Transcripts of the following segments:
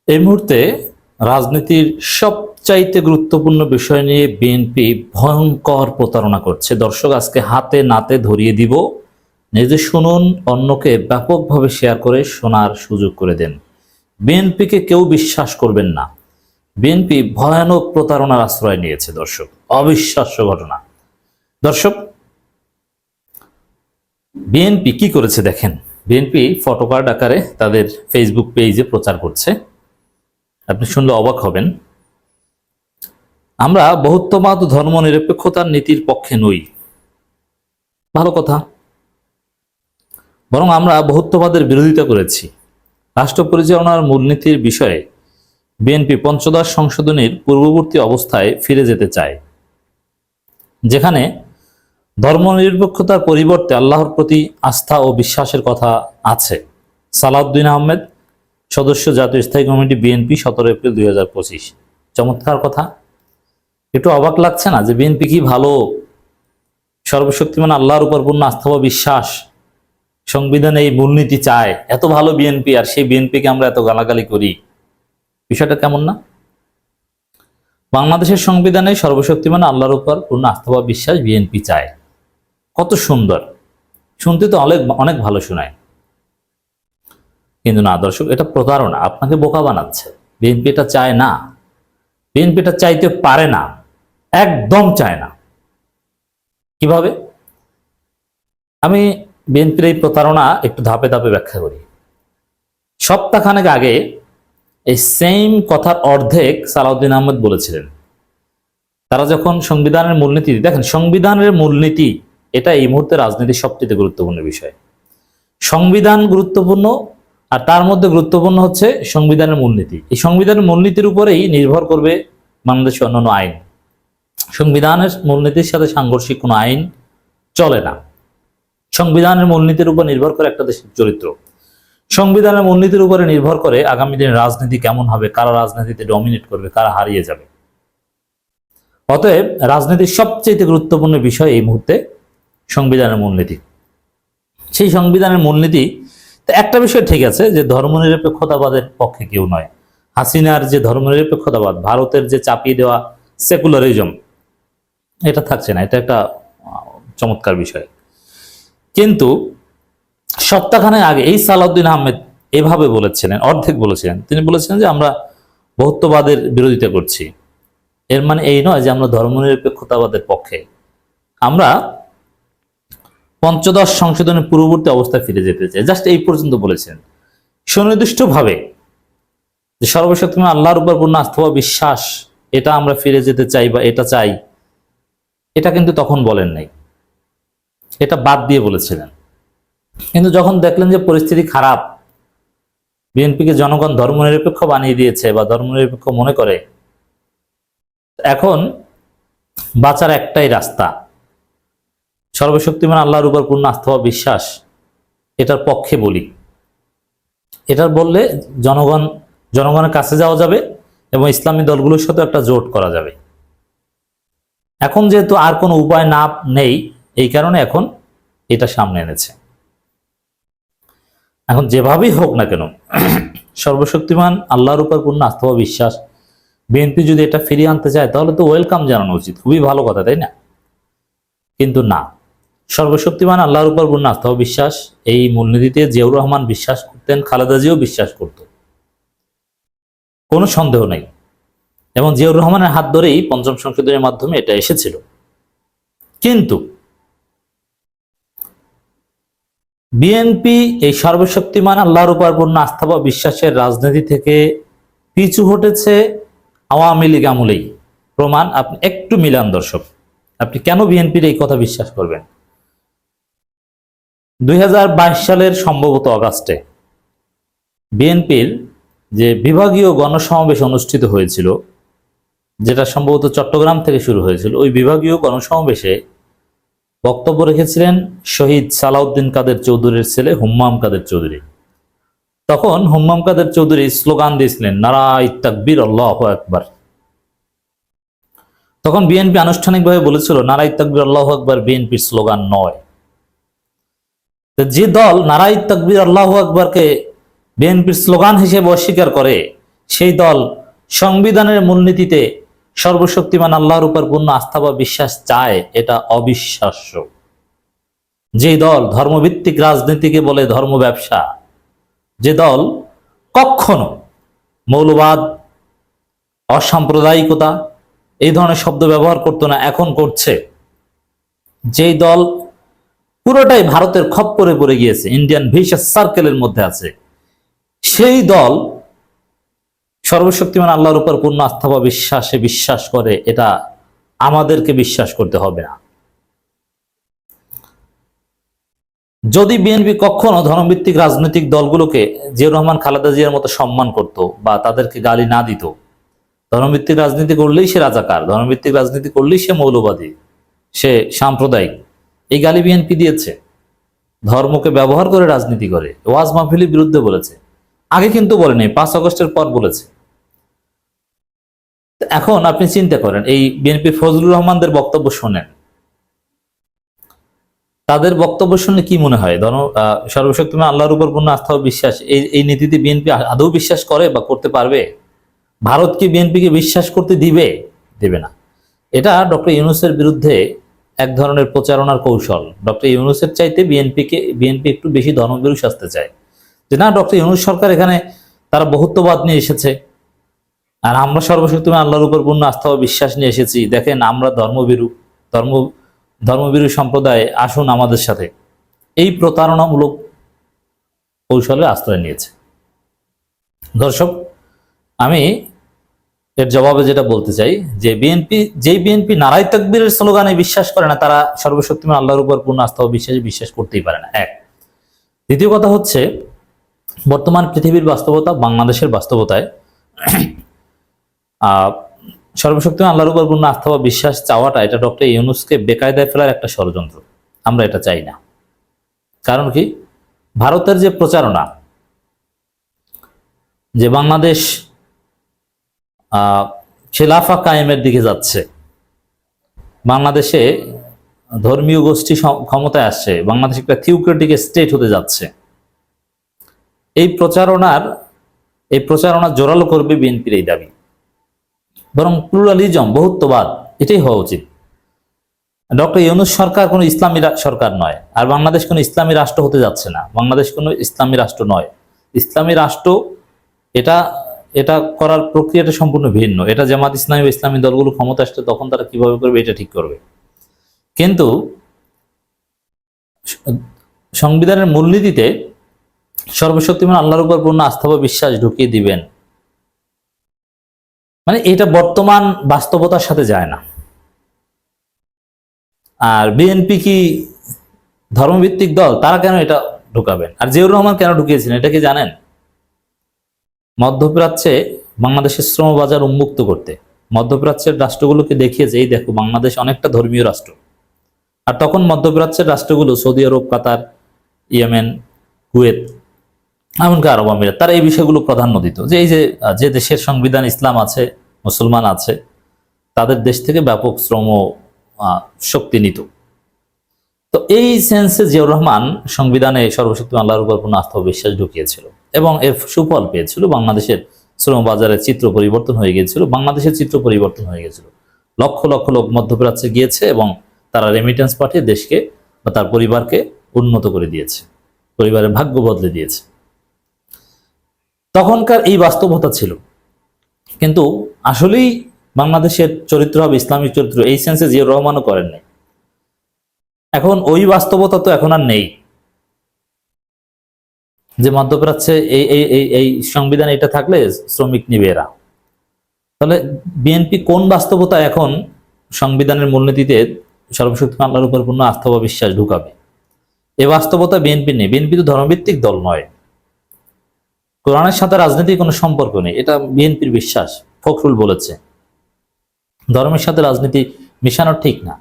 এই মুহূর্তে রাজনীতির সবচাইতে গুরুত্বপূর্ণ বিষয় নিয়ে বিএনপি ভয়ঙ্কর প্রতারণা করছে। দর্শক, আজকে হাতে নাতে ধরিয়ে দিব, নিজে শুনুন, অন্যকে ব্যাপকভাবে শেয়ার করে শোনার সুযোগ করে দেন। বিএনপিকে কেউ বিশ্বাস করবেন না। বিএনপি ভয়ানক প্রতারণার আশ্রয় নিয়েছে। দর্শক, অবিশ্বাস্য ঘটনা। দর্শক, বিএনপি কি করেছে দেখেন। বিএনপি ফটোকার্ড আকারে তাদের ফেসবুক পেজে প্রচার করছে। আপনি শুনলে অবাক হবেন। আমরা বহুত্ববাদ ও ধর্মনিরপেক্ষতার নীতির পক্ষে নই, ভালো কথা, বরং আমরা বহুত্ববাদের বিরোধিতা করেছি। রাষ্ট্র পরিচালনার মূলনীতির বিষয়ে বিএনপি পঞ্চদশ সংশোধনীর পূর্ববর্তী অবস্থায় ফিরে যেতে চায়, যেখানে ধর্মনিরপেক্ষতার পরিবর্তে আল্লাহর প্রতি আস্থা ও বিশ্বাসের কথা আছে। সালাউদ্দিন আহমেদ, সদস্য, জাতীয় স্থায়ী কমিটি, বিএনপি, 17 এপ্রিল 2025। চমৎকার কথা। একটু অবাক লাগছে না যে বিএনপি কি ভালো, সর্বশক্তিমান আল্লাহর উপর পূর্ণ আস্থা ও বিশ্বাস, সংবিধানে এই মূলনীতি চায়, এত ভালো বিএনপি, আর সেই বিএনপিকে আমরা এত গালাগালি করি। বিষয়টা কেমন না? বাংলাদেশের সংবিধানে সর্বশক্তিমান আল্লাহর উপর পূর্ণ আস্থা ও বিশ্বাস বিএনপি চায়। কত সুন্দর, শুনতে তো অনেক অনেক ভালো শোনায়। কিন্তু না দর্শক, এটা প্রতারণা, আপনাকে বোকা বানাচ্ছে। বিএনপি এটা চায় না, বিএনপি এটা চাইতে পারে না, একদম চায় না। কিভাবে? আমি বিএনপির এই প্রতারণা একটু ধাপে ধাপে ব্যাখ্যা করি। সপ্তাহখানেক আগে এই সেম কথার অর্ধেক সালাউদ্দিন আহমেদ বলেছিলেন। তারা যখন সংবিধানের মূলনীতি, দেখেন সংবিধানের মূলনীতি এটা এই মুহূর্তে রাজনীতির সবচেয়ে গুরুত্বপূর্ণ বিষয়। সংবিধান গুরুত্বপূর্ণ, আর তার মধ্যে গুরুত্বপূর্ণ হচ্ছে সংবিধানের মূলনীতি। এই সংবিধানের মূলনীতির উপরেই নির্ভর করবে বাংলাদেশের অন্যান্য আইন। সংবিধানের মূলনীতির সাথে সাংঘর্ষিক কোনো আইন চলে না। সংবিধানের মূলনীতির উপর নির্ভর করে একটা দেশের চরিত্র। সংবিধানের মূলনীতির উপরে নির্ভর করে আগামী দিনের রাজনীতি কেমন হবে, কারা রাজনীতিতে ডমিনেট করবে, কারা হারিয়ে যাবে। অতএব রাজনীতির সবচেয়ে গুরুত্বপূর্ণ বিষয় এই মুহূর্তে সংবিধানের মূলনীতি। সেই সংবিধানের মূলনীতি একটা বিষয় ঠিক আছে, যে ধর্মনিরপেক্ষতাবাদের পক্ষে কেউ নয়। হাসিনার যে ধর্মনিরপেক্ষতাবাদ, ভারতের যে চাপিয়ে দেওয়া সেকুলারিজম, এটা থাকছে না। এটা একটা চমৎকার বিষয়। কিন্তু সপ্তাহখানেক আগে এই সালাউদ্দিন আহমেদ এভাবে বলেছিলেন, অর্ধেক বলেছিলেন। তিনি বলেছিলেন যে আমরা বহুত্ববাদের বিরোধিতা করছি। এর মানে এই নয় যে আমরা ধর্মনিরপেক্ষতাবাদের পক্ষে। আমরা পঞ্চদশ সংশোধনের পূর্ববর্তী অবস্থায় ফিরে যেতে চাই, জাস্ট এই পর্যন্ত বলেছেন। সুনির্দিষ্টভাবে যে সর্বশক্তিমান আল্লাহর উপর পূর্ণ আস্থা ও বিশ্বাস, এটা আমরা ফিরে যেতে চাই বা এটা চাই, এটা কিন্তু তখন বলেন নাই, এটা বাদ দিয়ে বলেছিলেন। কিন্তু যখন দেখলেন যে পরিস্থিতি খারাপ, বিএনপিকে জনগণ ধর্মনিরপেক্ষ বানিয়ে দিয়েছে বা ধর্মনিরপেক্ষ মনে করে, এখন বাঁচার একটাই রাস্তা, সর্বশক্তিমান আল্লাহর উপর পূর্ণ আস্থা ও বিশ্বাস, এটার পক্ষে বলি। এটার বললে জনগণের কাছে যাওয়া যাবে এবং ইসলামী দলগুলোর সাথে একটা জোট করা যাবে। এখন যেহেতু আর কোনো উপায় নেই, এই কারণে এখন এটা সামনে এনেছে। এখন যেভাবেই হোক না কেন, সর্বশক্তিমান আল্লাহর উপর পূর্ণ আস্থা ও বিশ্বাস, বিএনপি যদি এটা ফিরিয়ে আনতে চায় তাহলে তো ওয়েলকাম জানানো উচিত, খুবই ভালো কথা, তাই না? কিন্তু না, সর্বশক্তিমান আল্লাহর উপর পূর্ণ আস্থা ও বিশ্বাস, এই মূলনীতিতে জিয়াউর রহমান বিশ্বাস করতেন, খালেদা জিয়াও বিশ্বাস করত, কোনো সন্দেহ নেই। এবং জিয়াউর রহমানের হাত ধরেই পঞ্চম সংশোধনের মাধ্যমে এটা এসেছিল। কিন্তু বিএনপি এই সর্বশক্তিমান আল্লাহর উপর পূর্ণ আস্থা বা বিশ্বাসের রাজনীতি থেকে পিছু হটেছে আওয়ামী লীগ আমলেই। প্রমাণ আপনি একটু মিলান দর্শক। আপনি কেন বিএনপির এই কথা বিশ্বাস করবেন? 2022 সালের সম্ভবত অগাস্টে বিএনপির যে বিভাগীয় গণসমাবেশ অনুষ্ঠিত হয়েছিল, যেটা সম্ভবত চট্টগ্রাম থেকে শুরু হয়েছিল, ওই বিভাগীয় গণসমাবেশে বক্তব্য রেখেছিলেন শহীদ সালাউদ্দিন কাদের চৌধুরীর ছেলে হুম্মাম কাদের চৌধুরী। তখন হুম্মাম কাদের চৌধুরী স্লোগান দিয়েছিলেন নারায়ে তাকবীর আল্লাহু আকবার। তখন বিএনপি আনুষ্ঠানিকভাবে বলেছিল নারায়ে তাকবীর আল্লাহু আকবার বিএনপির স্লোগান নয়। যে দল নারায়ে তাকবীর আল্লাহু আকবারকে বিএনপির স্লোগান হিসেবে অস্বীকার করে, সেই দল সংবিধানের মূলনীতিতে সর্বশক্তিমান আল্লাহর উপর পূর্ণ আস্থা বা বিশ্বাস চায়, এটা অবিশ্বাস্য। যে দল ধর্মভিত্তিক রাজনীতিকে বলে ধর্ম ব্যবসা, যে দল কখনো মৌলবাদ, অসাম্প্রদায়িকতা এই ধরনের শব্দ ব্যবহার করতো না, এখন করছে, যেই দল পুরোটাই ভারতের খপ্পরে পড়ে গিয়েছে, ইন্ডিয়ান ভিশাস সার্কেলের মধ্যে আছে, সেই দল সর্বশক্তিমান আল্লাহর উপর পূর্ণ আস্থা বা বিশ্বাসে বিশ্বাস করে, এটা আমাদেরকে বিশ্বাস করতে হবে না। যদি বিএনপি কখনো ধর্মভিত্তিক রাজনৈতিক দলগুলোকে জিয়াউর রহমান খালেদা জিয়ার মতো সম্মান করত বা তাদেরকে গালি না দিত, ধর্মভিত্তিক রাজনীতি করলেই সে রাজাকার, ধর্মভিত্তিক রাজনীতি করলেই সে মৌলবাদী, সে সাম্প্রদায়িক, এই গালি বিএনপি দিয়েছে। ধর্মকে ব্যবহার করে রাজনীতি করে, ওয়াজ মাহফিলের বিরুদ্ধে বলেছে, আগে কিন্তু বলেনি, 5 আগস্টের পর বলেছে। এখন আপনি চিন্তা করেন, এই বিএনপি ফজলুর রহমানদের বক্তব্য শোনেন, তাদের বক্তব্য শুনে কি মনে হয়? সর্বশক্তিমান আল্লাহর উপর পূর্ণ আস্থা ও বিশ্বাস, এই নীতিতে বিএনপি আদৌ বিশ্বাস করে বা করতে পারবে? ভারত কি বিএনপিকে বিশ্বাস করতে দিবে? দেবে না। এটা ডক্টর ইউনূসের বিরুদ্ধে এক ধরনের প্রচারণার কৌশল। ডক্টর ইউনূসের চাইতে বিএনপি একটু বেশি ধর্মভীরু সাজতে চায়, যে না, ডক্টর ইউনূস সরকার এখানে তারা বহুত্ববাদ নিয়ে এসেছে, আর আমরা সর্বশক্তিমান আল্লাহর উপর পূর্ণ আস্থা ও বিশ্বাস নিয়ে এসেছি, দেখেন আমরা ধর্মভীরু সম্প্রদায়, আসুন আমাদের সাথে। এই প্রতারণামূলক কৌশলে আশ্রয় নিয়েছে। দর্শক, আমি এর জবাবে যেটা বলতে চাই, যে বিএনপি নারায়ে তাকবীরের স্লোগানে বিশ্বাস করে না, তারা সর্বশক্তিমান আল্লাহর উপর পূর্ণ আস্থা ও বিশ্বাস করতেই পারে না। এক। দ্বিতীয় কথা হচ্ছে, বর্তমান পৃথিবীর বাস্তবতা, বাংলাদেশের বাস্তবতায় সর্বশক্তিমান আল্লাহর উপর পূর্ণ আস্থা বা বিশ্বাস চাওয়াটা, এটা ডক্টর ইউনূসকে বেকায়দায় ফেলার একটা ষড়যন্ত্র। আমরা এটা চাই না। কারণ কি? ভারতের যে প্রচারণা, যে বাংলাদেশ খেলাফা কায়েমের দিকে যাচ্ছে, বাংলাদেশে ধর্মীয় গোষ্ঠী ক্ষমতায় আসছে, বাংলাদেশ একটা থিওক্রেটিক স্টেট হতে যাচ্ছে, এই প্রচারণা জোরালো করবে বিএনপির এই দাবি। বরং প্লুরালিজম, বহুত্ববাদ, এটাই হওয়া উচিত। ডক্টর ইউনূস সরকার কোনো ইসলামী সরকার নয়, আর বাংলাদেশ কোনো ইসলামী রাষ্ট্র হতে যাচ্ছে না। বাংলাদেশ কোনো ইসলামী রাষ্ট্র নয়। ইসলামী রাষ্ট্র এটা করার প্রক্রিয়াটা সম্পূর্ণ ভিন্ন। এটা জামাত ইসলামী বা ইসলামী দলগুলো ক্ষমতা আসলে তখন তারা কিভাবে করবে, এটা ঠিক করবে। কিন্তু সংবিধানের মূলনীতিতে সর্বশক্তিমান আল্লাহর উপর পূর্ণ আস্থা বা বিশ্বাস ঢুকিয়ে দিবেন, মানে এটা বর্তমান বাস্তবতার সাথে যায় না। আর বিএনপি কি ধর্মভিত্তিক দল? তারা কেন এটা ঢুকাবেন? আর জিয়াউর রহমান কেন ঢুকিয়েছিলেন এটা কি জানেন? মধ্যপ্রাচ্যে বাংলাদেশের শ্রম বাজার উন্মুক্ত করতে মধ্যপ্রাচ্যের রাষ্ট্রগুলোকে দেখিয়েছে, এই দেখো বাংলাদেশ অনেকটা ধর্মীয় রাষ্ট্র। আর তখন মধ্যপ্রাচ্যের রাষ্ট্রগুলো, সৌদি আরব, কাতার, ইয়েমেন, কুয়েত, এমনকি আরব আমিরাত, তারা এই বিষয়গুলো প্রাধান্য দিত, যে এই যে দেশের সংবিধান ইসলাম আছে, মুসলমান আছে, তাদের দেশ থেকে ব্যাপক শ্রম শক্তি নিত। তো এই সেন্সে জিয়াউর রহমান সংবিধানে সর্বশক্তিমান আল্লাহর উপর পূর্ণ আস্থা ও বিশ্বাস ঢুকিয়েছিল, এবং এর সুফল পেয়েছিল। বাংলাদেশের শ্রম বাজারের চিত্র পরিবর্তন হয়ে গিয়েছিল, বাংলাদেশের চিত্র পরিবর্তন হয়ে গেছিল। লক্ষ লক্ষ লোক মধ্যপ্রাচ্যে গিয়েছে এবং তারা রেমিটেন্স পাঠিয়ে দেশকে বা তার পরিবারকে উন্নত করে দিয়েছে, পরিবারের ভাগ্য বদলে দিয়েছে। তখনকার এই বাস্তবতা ছিল, কিন্তু আসলেই বাংলাদেশের চরিত্র হবে ইসলামিক চরিত্র, এই সেন্সে জিয়াউর রহমানও করেন নাই। এখন ওই বাস্তবতা তো এখন আর নেই, যে মধ্যপ্রাচ্যে এই সংবিধান এটা থাকলে শ্রমিক নিবে এরা। তাহলে বিএনপি কোন বাস্তবতা এখন সংবিধানের মূলনীতিতে সর্বশক্তিমান আল্লাহর উপর পূর্ণ আস্থা বা বিশ্বাস ঢুকাবে? এই বাস্তবতা বিএনপি নেই। বিএনপি তো ধর্মভিত্তিক দল নয়, কোরআনের সাথে রাজনীতির কোনো সম্পর্ক নেই, এটা বিএনপির বিশ্বাস। ফখরুল বলেছে ধর্মের সাথে রাজনীতি মিশানো ঠিক না।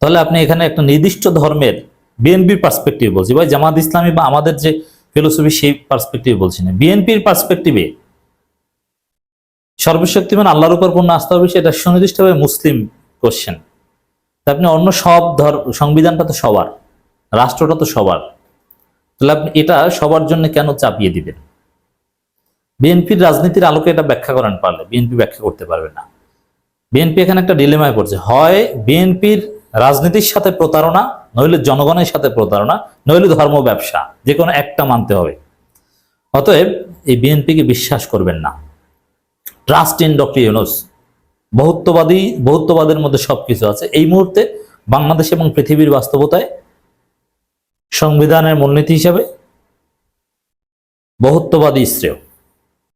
তাহলে আপনি এখানে একটা নির্দিষ্ট ধর্মের, বিএনপির পার্সপেক্টিভ বলছি ভাই, জামাত ইসলামী বা আমাদের যে ফিলোসফি সেই পার্সপেক্টিভ বলছি না, বিএনপির পার্সপেক্টিভে সর্বশক্তিমান আল্লাহর উপর পূর্ণ আস্থা হবে, এটা সুনির্দিষ্টভাবে মুসলিম কোশ্চেন। আপনি অন্য সব সংবিধানটা তো সবার, রাষ্ট্রটা তো সবার, তাহলে আপনি এটা সবার জন্য কেন চাপিয়ে দিবেন? বিএনপির রাজনীতির আলোকে এটা ব্যাখ্যা করেন পারলে, বিএনপি ব্যাখ্যা করতে পারবে না। বিএনপি এখানে একটা ডিলেমায় পড়ছে, হয় বিএনপির রাজনীতির সাথে প্রতারণা, নইলে জনগণের সাথে প্রতারণা, নইলে ধর্ম ব্যবসা, যে কোনো একটা মানতে হবে। অতএব এই বিএনপিকে বিশ্বাস করবেন না। Trust in doctor Yunus. বহুত্ববাদের মধ্যে সবকিছু আছে। এই মুহূর্তে বাংলাদেশ এবং পৃথিবীর বাস্তবতায় সংবিধানের মূলনীতি হিসাবে বহুত্ববাদী শ্রেয়।